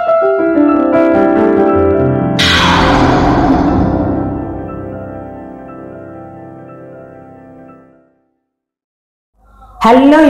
Hello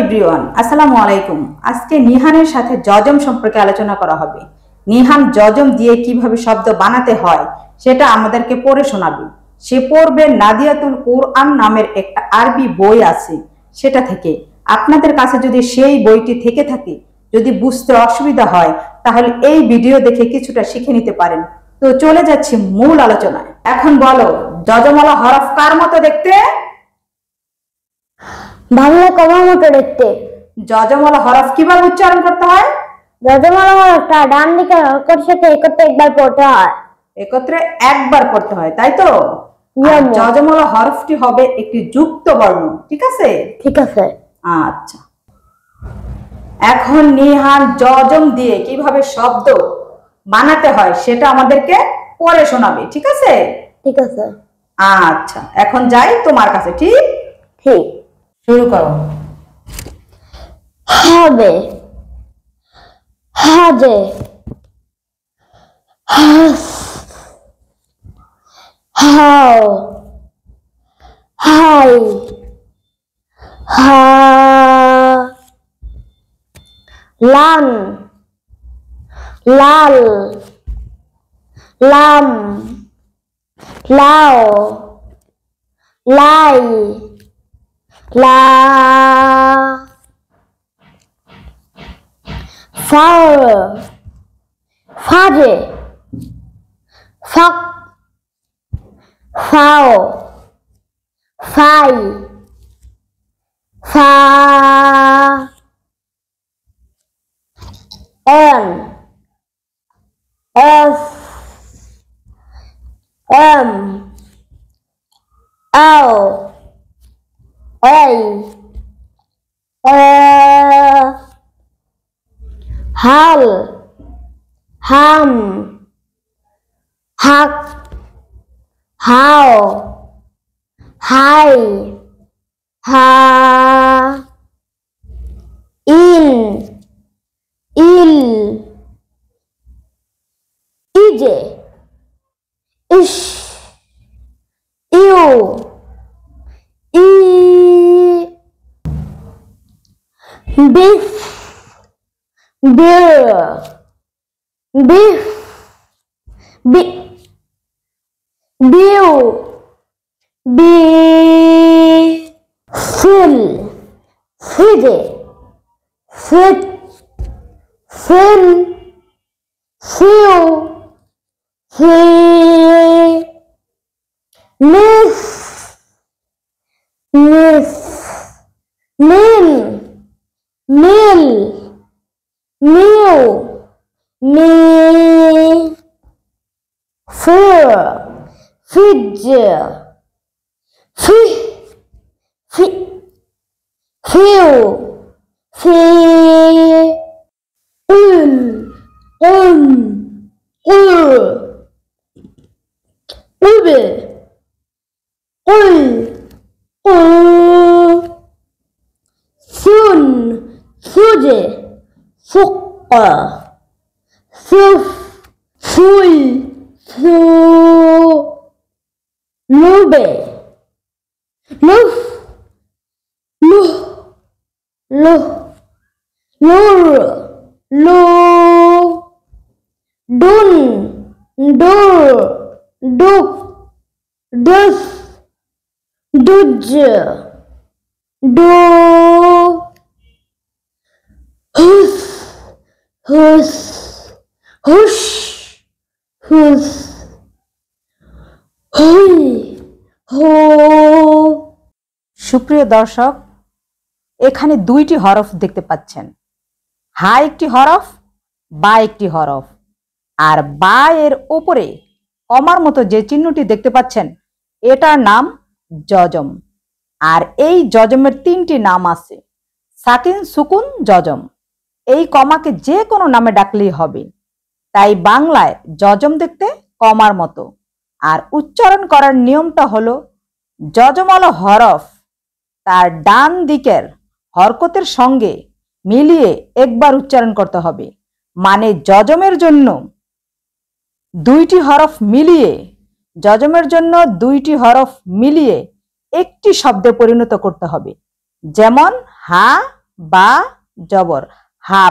everyone, আসসালামু আলাইকুম। আজকে নিহানের সাথে যজম সম্পর্কে আলোচনা করা হবে। নিহান যজম দিয়ে কিভাবে শব্দ বানাতে হয় সেটা আমাদেরকে পড়ে শোনাবে। সে পড়বে নাদিয়াতুল কুরআন নামের একটা আরবি বই আছে, সেটা থেকে। আপনাদের কাছে যদি সেই বইটি থেকে থাকে, যদি বুঝতে অসুবিধা হয়, তাহলে এই ভিডিও দেখে কিছুটা শিখে নিতে পারেন। তো চলে যাচ্ছি মূল আলোচনায়। এখন বলো, যজমওয়ালা হরফ কার মতো দেখতে? বাংলা কমার মতো দেখতে। যজমওয়ালা হরফ কিভাবে উচ্চারণ করতে হয়? যজমওয়ালা হরফটা ডান দিকের হরফের সাথে একত্রে একবার পড়তে হয়। একত্রে একবার পড়তে হয়, তাই তো? যজমওয়ালা হরফটি হবে একটি যুক্ত বর্ণ, ঠিক আছে? ঠিক আছে। আচ্ছা, এখন নিহান যজম দিয়ে কিভাবে শব্দ বানাতে হয় সেটা আমাদেরকে পড়ে শোনাবে, ঠিক আছে? ঠিক আছে। আচ্ছা, এখন যাই তোমার কাছে। ঠিক ঠিক, শুরু করো। হবে, হাজে, হাস, হাও, হাই, হা, লান, লাল, লাম, লাও, লাই, লা, ফার, ফাজে, ফাক, ফাও, ফাই, ফা, এন, এফ, এম, এল, এই, হাল, হাম, হাক, হাও, হাই, হা, ইন, ইল, ইজে, ইশ, ইউ, ই, beef, beer, beef, bew, fill, fidge, fit, fin, few, fee, miss, miss, min, mill, mew, me, fur, fidge, fee, few, fee, ube, sun, suje, fuq, suf, fui, su, lube, luf, luh, luh, lur, lu, dun, dur, duk, dus, duj, do, hus, হুস, হুস, হুস, হুই, হো। সুপ্রিয় দর্শক, এখানে দুইটি হরফ দেখতে পাচ্ছেন। হা একটি হরফ, বা একটি হরফ। আর বা এর উপরে কমার মতো যে চিহ্নটি দেখতে পাচ্ছেন, এটার নাম যজম। আর এই যজমের তিনটি নাম আছে: সাকিন, সুকুন, যজম। এই কমাকে যে কোনো নামে ডাকলেই হবে। তাই বাংলায় যজম দেখতে কমার মতো। আর উচ্চারণ করার নিয়মটা হলো, যজমওয়ালা হরফ তার ডান দিকের হরকতের সঙ্গে মিলিয়ে একবার উচ্চারণ করতে হবে। মানে যজমের জন্য দুইটি হরফ মিলিয়ে, যজমের জন্য দুইটি হরফ মিলিয়ে একটি শব্দে পরিণত করতে হবে। যেমন হা বা জবর। হা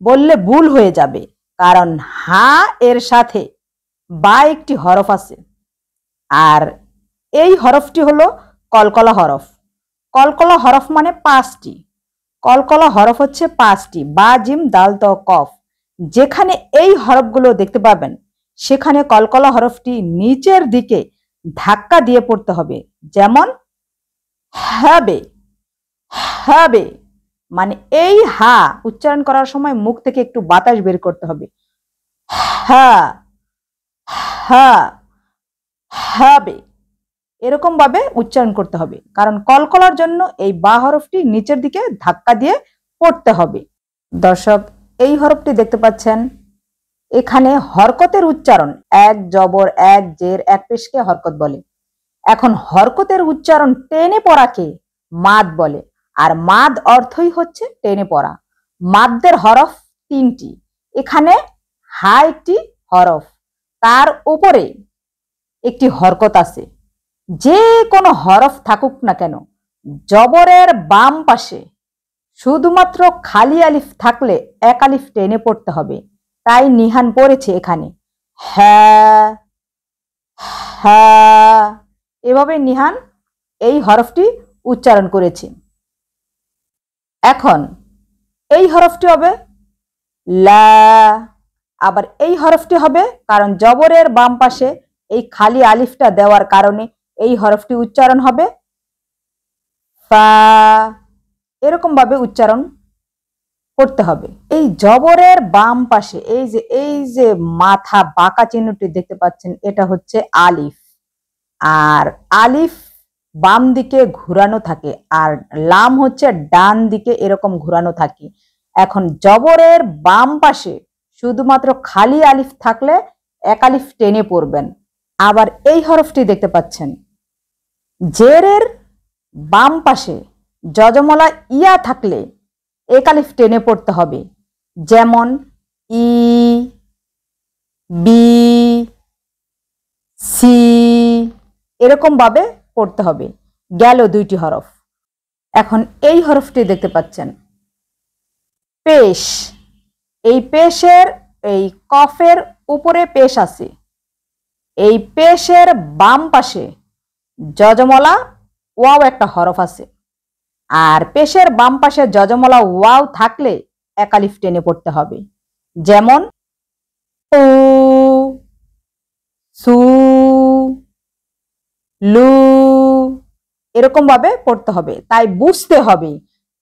বললে ভুল হয়ে যাবে, কারণ হা এর সাথে বা একটি হরফ আছে, আর এই হরফটি হলো কলকলা হরফ। কলকলা হরফ মানে 5টি। কলকলা হরফ হচ্ছে 5টি, বা, জিম, দাল, ত, কফ। যেখানে এই হরফগুলো দেখতে পাবেন সেখানে কলকলা হরফটি নিচের দিকে ধাক্কা দিয়ে পড়তে হবে। যেমন হবে, হবে, মানে এই হা উচ্চারণ করার সময় মুখ থেকে একটু বাতাস বের করতে হবে। হা, হা, হবে, এরকম ভাবে উচ্চারণ করতে হবে, কারণ কলকলার জন্য এই বা হরফটি নিচের দিকে ধাক্কা দিয়ে পড়তে হবে। দর্শক, এই হরফটি দেখতে পাচ্ছেন, এখানে হরকতের উচ্চারণ, এক জবর, এক জের, এক পেশকে হরকত বলে। এখন হরকতের উচ্চারণ টেনে পড়াকে মাদ বলে, আর মাদ অর্থই হচ্ছে টেনে পড়া। মাদ্দের হরফ 3টি। এখানে হা একটি হরফ, তার উপরে একটি হরকত আছে। যে কোনো হরফ থাকুক না কেন, জবরের বাম পাশে শুধুমাত্র খালি আলিফ থাকলে এক আলিফ টেনে পড়তে হবে। তাই নিহান পড়েছে এখানে হ্যাঁ, হ্যাঁ, এভাবে নিহান এই হরফটি উচ্চারণ করেছে। এখন এই হরফটি হবে লা। আবার এই হরফটি হবে, কারণ জবরের বাম পাশে এই খালি আলিফটা দেওয়ার কারণে এই হরফটি উচ্চারণ হবে ফা। এরকম ভাবে উচ্চারণ করতে হবে। এই জবরের বাম পাশে এই যে মাথা বাঁকা চিহ্নটি দেখতে পাচ্ছেন, এটা হচ্ছে আলিফ, আর আলিফ বাম দিকে ঘুরানো থাকে, আর লাম হচ্ছে ডান দিকে এরকম ঘুরানো থাকে। এখন জবরের বাম পাশে শুধুমাত্র খালি আলিফ থাকলে এক আলিফ টেনে পড়বেন। আবার এই হরফটি দেখতে পাচ্ছেন, জেরের বাম পাশে যজমলা ইয়া থাকলে এক আলিফ টেনে পড়তে হবে। যেমন ই, বি, সি, এরকম ভাবে পড়তে হবে। গেল 2টি হরফ। এখন এই হরফটি দেখতে পাচ্ছেন, পেশ। এই পেশের, এই কফের উপরে পেশ আছে। এই পেশের বাম পাশে যজমলা ওয়াও একটা হরফ আছে, আর পেশের বাম পাশে যজমলা ওয়াও থাকলে এক আলিফ টেনে পড়তে হবে। যেমন উ, সু, লু, এরকম ভাবে পড়তে হবে। তাই বুঝতে হবে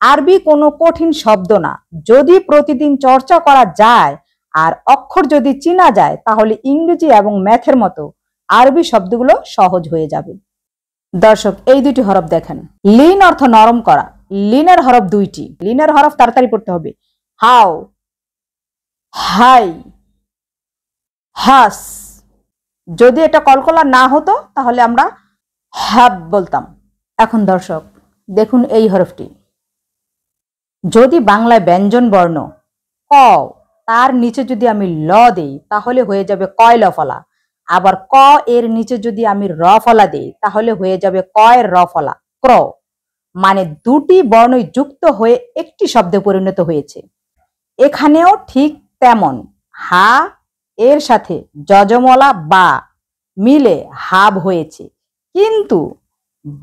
আরবি কোনো কঠিন শব্দ না। যদি প্রতিদিন চর্চা করা যায় আর অক্ষর যদি চেনা যায়, তাহলে ইংরেজি এবং ম্যাথের মতো আরবি শব্দগুলো সহজ হয়ে যাবে। দর্শক, এই 2টি হরফ দেখেন। লিন অর্থ নরম করা। লিনের হরফ 2টি। লিনের হরফ তাড়াতাড়ি পড়তে হবে। হাও, হাই, হাস। যদি এটা কলকলা না হতো তাহলে আমরা হ্যাব বলতাম। এখন দর্শক দেখুন এই হরফটি। যদি বাংলায় ব্যঞ্জন বর্ণ ক, তার নিচে যদি আমি ল দেই তাহলে হয়ে যাবে কয় লফলা। আবার ক এর নিচে যদি আমি র ফলা দেই তাহলে হয়ে যাবে কয়ের র ফলা, ক্র। মানে 2টি বর্ণই যুক্ত হয়ে একটি শব্দে পরিণত হয়েছে। এখানেও ঠিক তেমন, হা এর সাথে যজমলা বা মিলে হাব হয়েছে, কিন্তু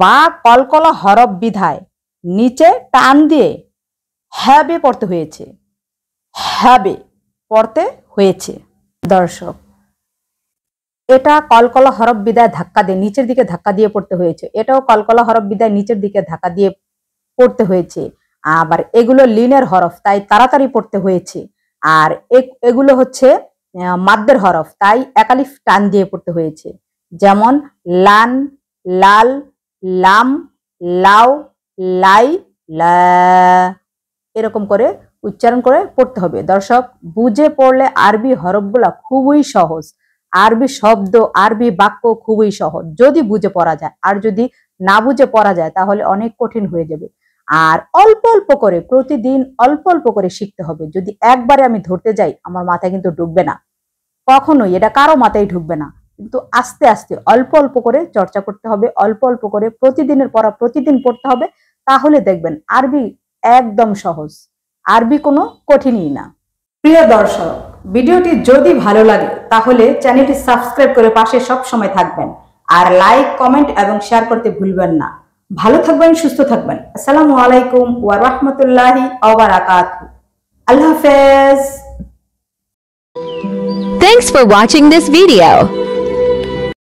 বা কলকলা হরফ বিধায় নিচে টান দিয়ে হ্যাবে পড়তে হয়েছে, হ্যাবে পড়তে হয়েছে। দর্শক, এটা কলকলা হরফ বিদায় ধাক্কা দিয়ে নিচের দিকে ধাক্কা দিয়ে পড়তে হয়েছে। এটাও কলকলা হরফ বিদায় নিচের দিকে ধাক্কা দিয়ে পড়তে হয়েছে। আবার এগুলো লিনের হরফ, তাই তাড়াতাড়ি পড়তে হয়েছে। আর এগুলো হচ্ছে মাদ্দের হরফ, তাই এক আলিফ টান দিয়ে পড়তে হয়েছে। যেমন লান, লাল, লাম, লাউ, লাই, লা, এরকম করে উচ্চারণ করে পড়তে হবে। দর্শক, বুঝে পড়লে আরবি হরফগুলা খুবই সহজ। আরবি শব্দ, আরবি বাক্য খুবই সহজ যদি বুঝে পড়া যায়। আর যদি না বুঝে পড়া যায় তাহলে অনেক কঠিন হয়ে যাবে। আর অল্প অল্প করে প্রতিদিন অল্প অল্প করে শিখতে হবে। যদি একবারে আমি ধরতে যাই আমার মাথায় কিন্তু ঢুকবে না, কখনোই এটা কারো মাথায় ঢুকবে না। কিন্তু আস্তে আস্তে অল্প অল্প করে চর্চা করতে হবে, অল্প অল্প করে প্রতিদিনের পড়া প্রতিদিন পড়তে হবে। তাহলে দেখবেন আরবি একদম সহজ, আরবি কোনো কঠিনই না। প্রিয় দর্শক, ভিডিওটি যদি ভালো লাগে তাহলে চ্যানেলটি সাবস্ক্রাইব করে পাশে সব সময় থাকবেন, আর লাইক, কমেন্ট এবং শেয়ার করতে ভুলবেন না। ভালো থাকবেন, সুস্থ থাকবেন। আসসালামু আলাইকুম ওয়া রাহমাতুল্লাহি ওয়া বারাকাতুহু। আল্লাহ হাফেজ। Thanks for watching this video.